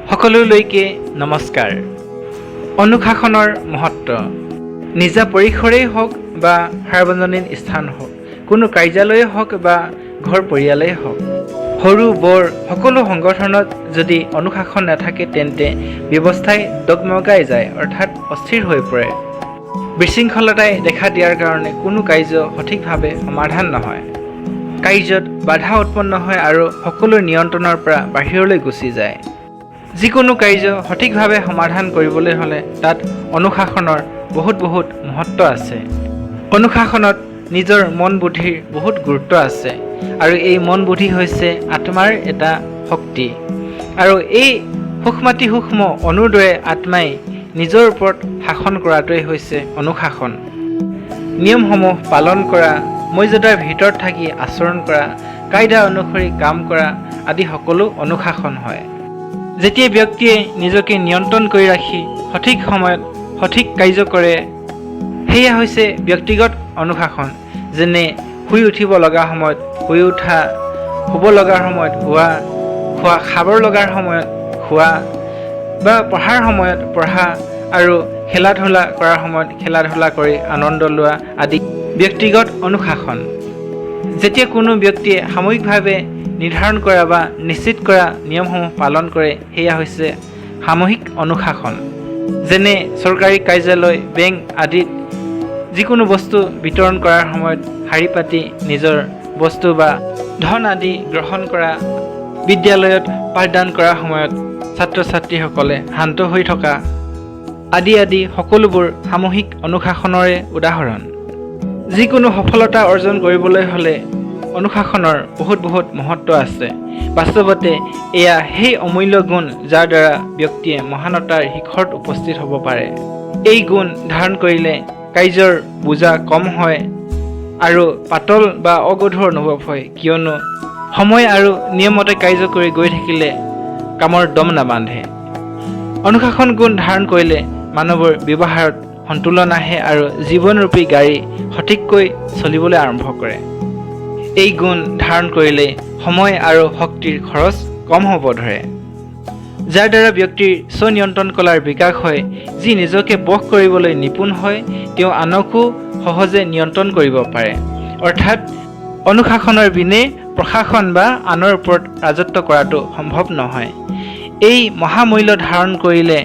সকলোলৈকে নমস্কাৰ। অনুশাসনৰ মহত্ব নিজা পৰিসৰেই হওক বা সাৰ্বজনীন স্থান হওক, কোনো কাৰ্যালয়ে হওক বা ঘৰ পৰিয়ালেই হওক, সৰু বৰ সকলো সংগঠনত যদি অনুশাসন নাথাকে তেন্তে ব্যৱস্থাই ডগমগাই যায়, অৰ্থাৎ অস্থিৰ হৈ পৰে। বিশৃংখলতাই দেখা দিয়াৰ কাৰণে কোনো কাৰ্য সঠিকভাৱে সমাধান নহয়। কাৰ্যত বাধা উৎপন্ন হয় আৰু সকলো নিয়ন্ত্ৰণৰ পৰা বাহিৰলৈ গুচি যায়। যিকোনো কাৰ্য সঠিকভাৱে সমাধান কৰিবলৈ হ'লে তাত অনুশাসনৰ বহুত মহত্ব আছে। অনুশাসনত নিজৰ মন বুদ্ধিৰ বহুত গুৰুত্ব আছে আৰু এই মন বুদ্ধি হৈছে আত্মাৰ এটা শক্তি। আৰু এই সূক্ষ্ম অনুৰ দৰে আত্মাই নিজৰ ওপৰত শাসন কৰাটোৱেই হৈছে অনুশাসন। নিয়মসমূহ পালন কৰা, মৰ্যাদাৰ ভিতৰত থাকি আচৰণ কৰা, কায়দা অনুসৰি কাম কৰা আদি সকলো অনুশাসন হয়। যেতিয়া ব্যক্তিয়ে নিজকে নিয়ন্ত্ৰণ কৰি ৰাখি সঠিক সময়ত সঠিক কাৰ্য কৰে, সেয়া হৈছে ব্যক্তিগত অনুশাসন। যেনে শুই উঠিব লগা সময়ত শুই উঠা, শুব লগাৰ সময়ত খোৱা, খাবৰ লগাৰ সময়ত খোৱা বা পঢ়াৰ সময়ত পঢ়া আৰু খেলা ধূলা কৰাৰ সময়ত খেলা ধূলা কৰি আনন্দ লোৱা আদি ব্যক্তিগত অনুশাসন। যেতিয়া কোনো ব্যক্তিয়ে সামূহিকভাৱে নিৰ্ধাৰণ কৰা বা নিশ্চিত কৰা নিয়মসমূহ পালন কৰে, সেয়া হৈছে সামূহিক অনুশাসন। যেনে চৰকাৰী কাৰ্যালয়, বেংক আদিত যিকোনো বস্তু বিতৰণ কৰাৰ সময়ত শাৰী পাতি নিজৰ বস্তু বা ধন আদি গ্ৰহণ কৰা, বিদ্যালয়ত পাঠদান কৰাৰ সময়ত ছাত্ৰ ছাত্ৰীসকলে শান্ত হৈ থকা আদি সকলোবোৰ সামূহিক অনুশাসনৰে উদাহৰণ। যিকোনো সফলতা অৰ্জন কৰিবলৈ হ'লে অনুশাসনৰ বহুত মহত্ব আছে। বাস্তৱতে এয়া সেই অমূল্য গুণ যাৰ দ্বাৰা ব্যক্তিয়ে মহানতাৰ শিখৰত উপস্থিত হ'ব পাৰে। এই গুণ ধাৰণ কৰিলে কাৰ্যৰ বোজা কম হয় আৰু পাতল বা অগধুৰ অনুভৱ হয়, কিয়নো সময় আৰু নিয়মতে কাৰ্য কৰি গৈ থাকিলে কামৰ দম নাবান্ধে। অনুশাসন গুণ ধাৰণ কৰিলে মানুহৰ ব্যৱহাৰত সন্তুলন আহে আৰু জীৱনৰূপী গাড়ী সঠিককৈ চলিবলৈ আৰম্ভ কৰে। এই গুণ ধাৰণ কৰিলে সময় আৰু শক্তিৰ খৰচ কম হ'ব ধৰে, যাৰ দ্বাৰা ব্যক্তিৰ স্বনিয়ন্ত্ৰণ কলাৰ বিকাশ হয়। যি নিজকে বশ কৰিবলৈ নিপুণ হয়, তেওঁ আনকো সহজে নিয়ন্ত্ৰণ কৰিব পাৰে। অৰ্থাৎ অনুশাসনৰ বিনে প্ৰশাসন বা আনৰ ওপৰত ৰাজত্ব কৰাটো সম্ভৱ নহয়। এই মহামূল্য ধাৰণ কৰিলে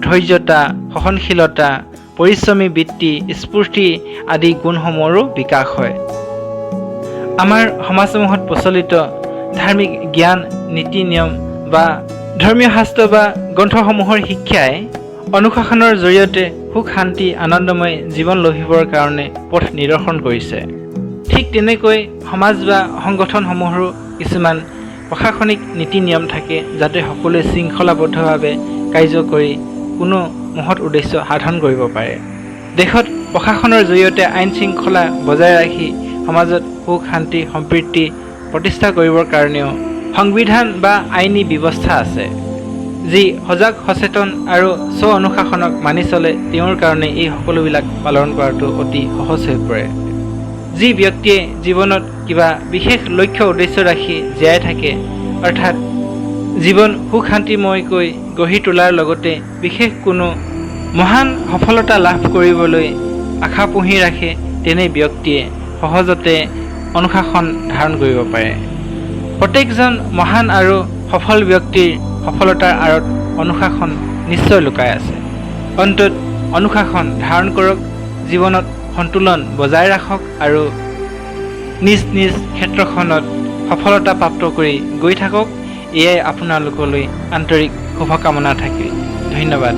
ধৈৰ্যতা, সহনশীলতা, পৰিশ্ৰমী বৃত্তি, স্ফূৰ্তি আদি গুণসমূহৰো বিকাশ হয়। আমাৰ সমাজসমূহত প্ৰচলিত ধাৰ্মিক জ্ঞান, নীতি নিয়ম বা ধৰ্মীয় শাস্ত্ৰ বা গ্ৰন্থসমূহৰ শিক্ষাই অনুশাসনৰ জৰিয়তে সুখ শান্তি আনন্দময় জীৱন লভিবৰ কাৰণে পথ নিদৰ্শন কৰিছে। ঠিক তেনেকৈ সমাজ বা সংগঠনসমূহৰো কিছুমান প্ৰশাসনিক নীতি নিয়ম থাকে, যাতে সকলোৱে শৃংখলাবদ্ধভাৱে কাৰ্য কৰি কোনো মহৎ উদ্দেশ্য সাধন কৰিব পাৰে। দেশত প্ৰশাসনৰ জৰিয়তে আইন শৃংখলা বজাই ৰাখি সমাজত সুখ শান্তি সম্প্ৰীতি প্ৰতিষ্ঠা কৰিবৰ কাৰণেও সংবিধান বা আইনী ব্যৱস্থা আছে। যি সজাগ সচেতন আৰু স্ব অনুশাসনক মানি চলে, তেওঁৰ কাৰণে এই সকলোবিলাক পালন কৰাটো অতি সহজ হৈ পৰে। যি ব্যক্তিয়ে জীৱনত কিবা বিশেষ লক্ষ্য উদ্দেশ্য ৰাখি জীয়াই থাকে, অৰ্থাৎ জীৱন সুখ শান্তিময়কৈ গঢ়ি তোলাৰ লগতে বিশেষ কোনো মহান সফলতা লাভ কৰিবলৈ আশা পুহি ৰাখে, তেনে ব্যক্তিয়ে সহজতে অনুশাসন ধাৰণ কৰিব পাৰে। প্ৰত্যেকজন মহান আৰু সফল ব্যক্তিৰ সফলতাৰ আঁৰত অনুশাসন নিশ্চয় লুকাই আছে। অন্তত অনুশাসন ধাৰণ কৰক, জীৱনত সন্তুলন বজাই ৰাখক আৰু নিজ ক্ষেত্ৰখনত সফলতা প্ৰাপ্ত কৰি গৈ থাকক। এয়াই আপোনালোকলৈ আন্তৰিক শুভকামনা থাকিল। ধন্যবাদ।